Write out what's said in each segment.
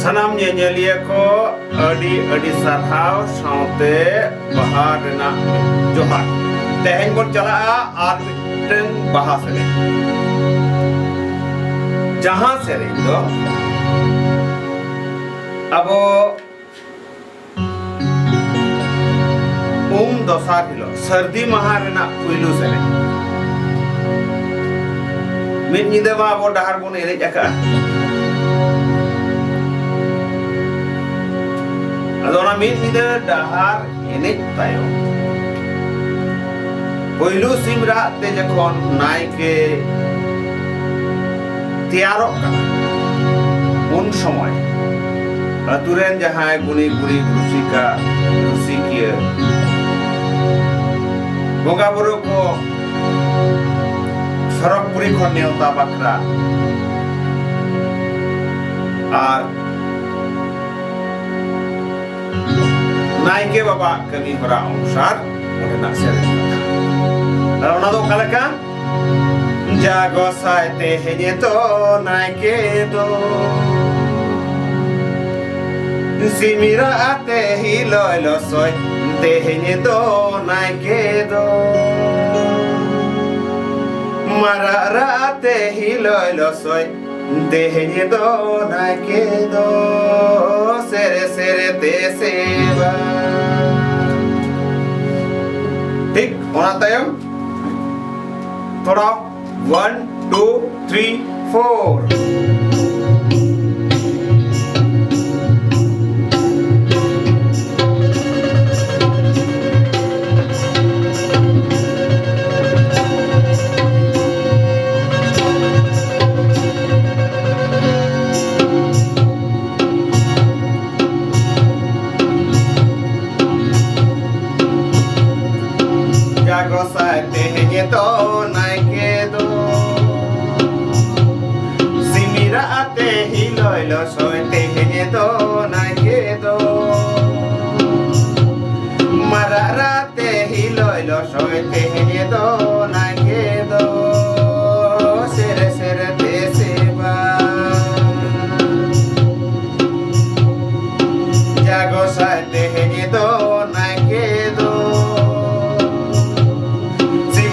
Sanam nyenyeliya ko adi sarhaw saute bahar rena johar. Teheng bon chalaa ar miteng baha sereng. Jahan sereng do abo dosar hilo sardi maha rena puilu sereng. Mid nyida ma abo dahar bon erej aka. Adona mid nyida dahar enej tayo. Puilu simra te jokhon naike tiyarok kana. Un somoy aturen jahay guni guri rusika rusikiya boga buru ko sorok puri khon neuta bakra ar naike baba kami hora onsar odenak sereng kata ona do kalaka jago saite henye to naike do simira ate hiloy lo soy tehenye do naike do marara ate hiloy lo soy tehenye do naike do sere sere te seva ठीक होना तयम थोड़ा 1 2 3 4 jago saite henye to naike do simira ate hiloy lo soy te henye do naike do marara te hiloy lo soy te henye do naike do sere sere te seva jago saite henye do naike do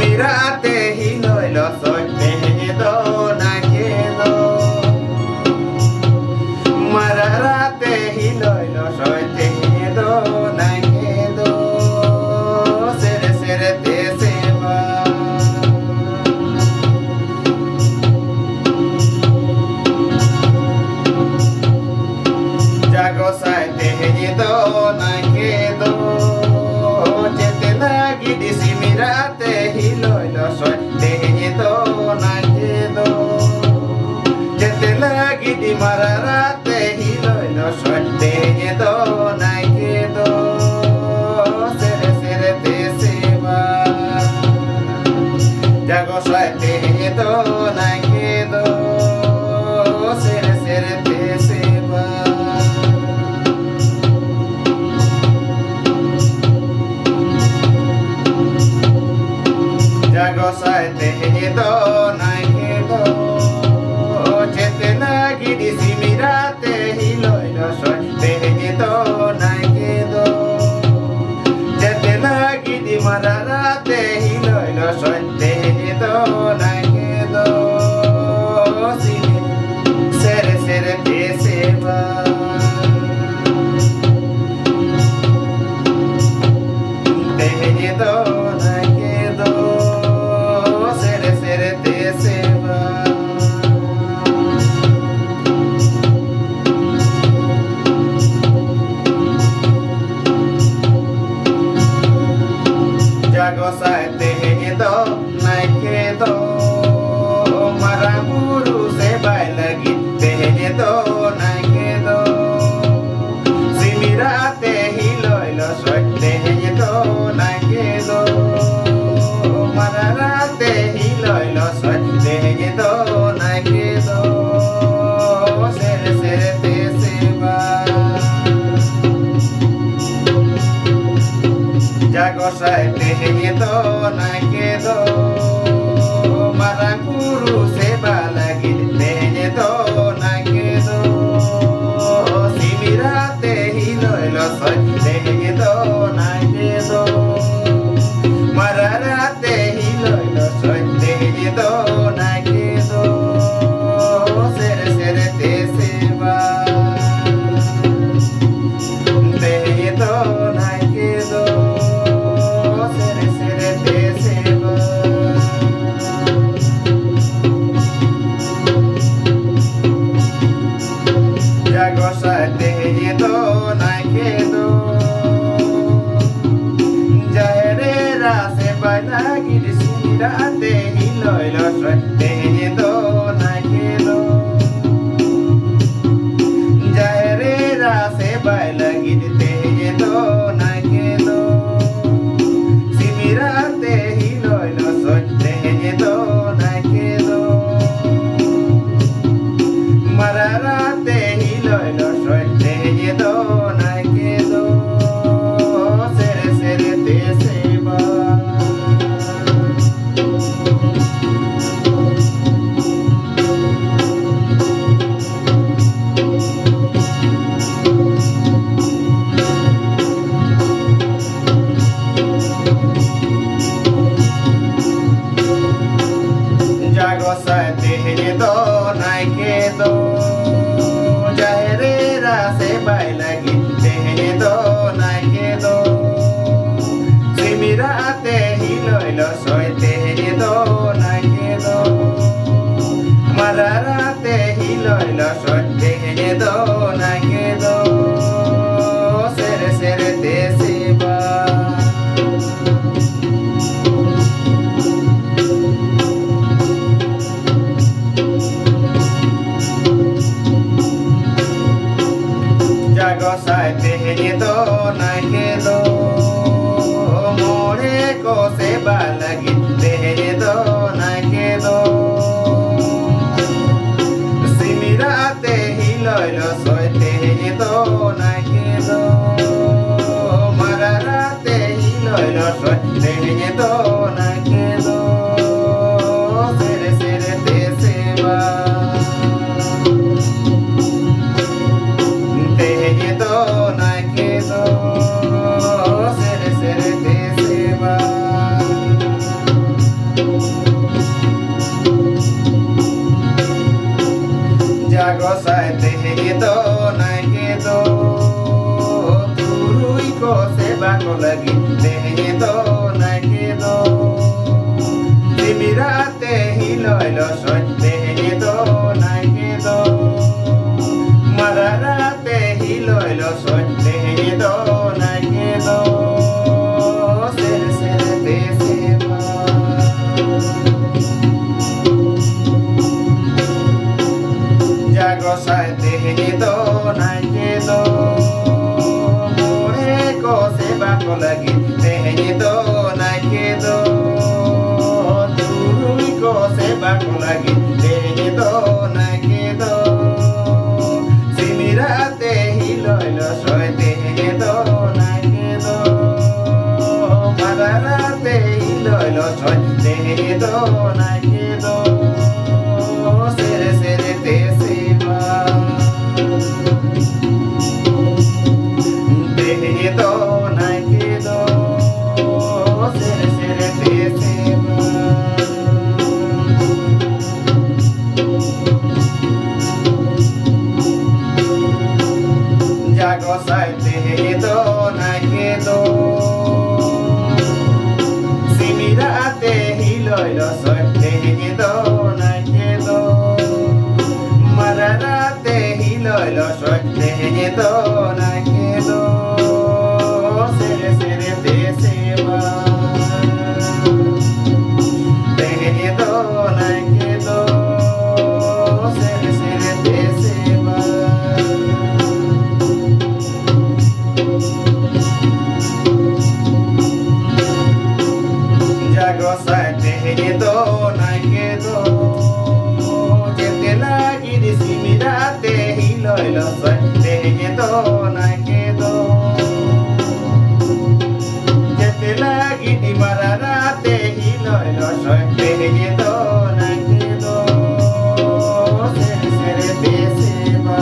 Mirate hiloy lo soy tehenye do naike do mararate hiloy lo soy tehenye do naike do sere sere te seva jago sai tehenye do naike do chete lagi di simirate hiloy lo soy tehenye do naike do chete lagi di mararate hiloy lo soy tehenye do naike do sere sere te seva jago sai tehenye do naike do sere sere te seva jago sai tehenye do naike do chete lagi di simirate hiloy lo soy tehenye do naike do chete lagi di mararate hiloy lo soy tehenye do naike do sere sere te seva tehenye do naike do sere sere te seva jago sai tehenye do naike do maraburu sebai lagi tehenye do naike do simirate hiloy lo soy tehenye do naike do mararate hiloy lo soy tehenye do naike do sere sere te seva jago sai tehenye do naike do mirate hilo soy teñedo na quedo ya herrera se baila guide teñedo na quedo si mirate hilo soy teñedo na quedo mararate hilo soy teñedo na quedo sere sere te se va ya gozaste teñedo na quedo ya herrera se baila guide teñedo na quedo si mirate hilo soy teñedo na quedo mararate hilo soy teñedo na quedo sere sere te se va ya gozaste teñedo na quedo moreco se baila guide teñedo na quedo si mirate hilo soy teñedo na quedo mararate hilo soy teñedo na quedo sere sere te se va teñedo na quedo sere sere te se va ya gozaste teñedo na quedo turuico se va con la guide teñedo na quedo si mirate hilo soy teñedo na quedo mararate hilo soy teñedo na quedo sere sere te se va ya gozaste teñedo na quedo moreco se va con la guide teñedo na quedo turuico se va con la guide teñedo na quedo si mirate hilo soy teñedo na quedo mararate hilo soy teñedo na quedo sere sere te se va teñedo na quedo sere sere te se va ya gozaste teñedo na quedo si mirate hilo soy teñedo na quedo mararate hilo soy teñedo na quedo sere sere te se va teñedo na quedo sere sere te se va ya gozaste teñedo na quedo te la guide si mirate hilo soy teñedo na quedo te la guide mararate hilo soy teñedo na quedo sere sere te se va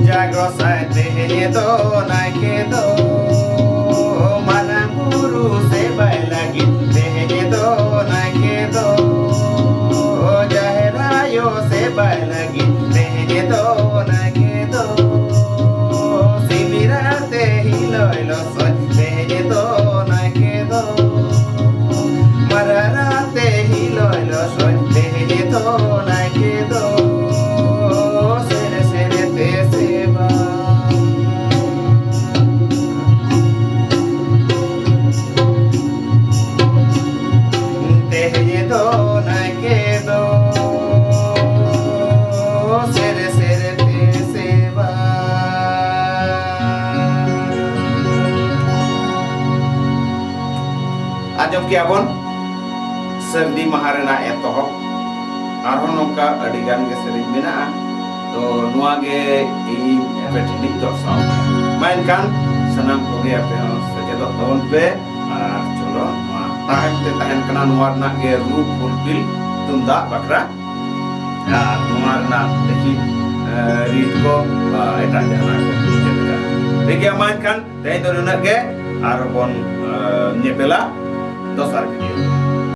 ya gozaste teñedo na quedo manamburu se baila guide teñedo na quedo ya herayo se baila guide teñedo na quedo si mirate hilo soy teñedo na quedo mararate hilo soy teñedo na quedo sere sere te se va ajom kiabon Sardi maha rena etohop arhon nongka adigan ge sering menaa to nuwa ge ing epetik dorsau mainkan senam koge ape sejadot tahun pe colo tahan kena nuwarna ge rup pulpil tunda bakra nuwarna deki ritko eta jana ko jenga begi mainkan dari doruna ge arbon nyepela dosar video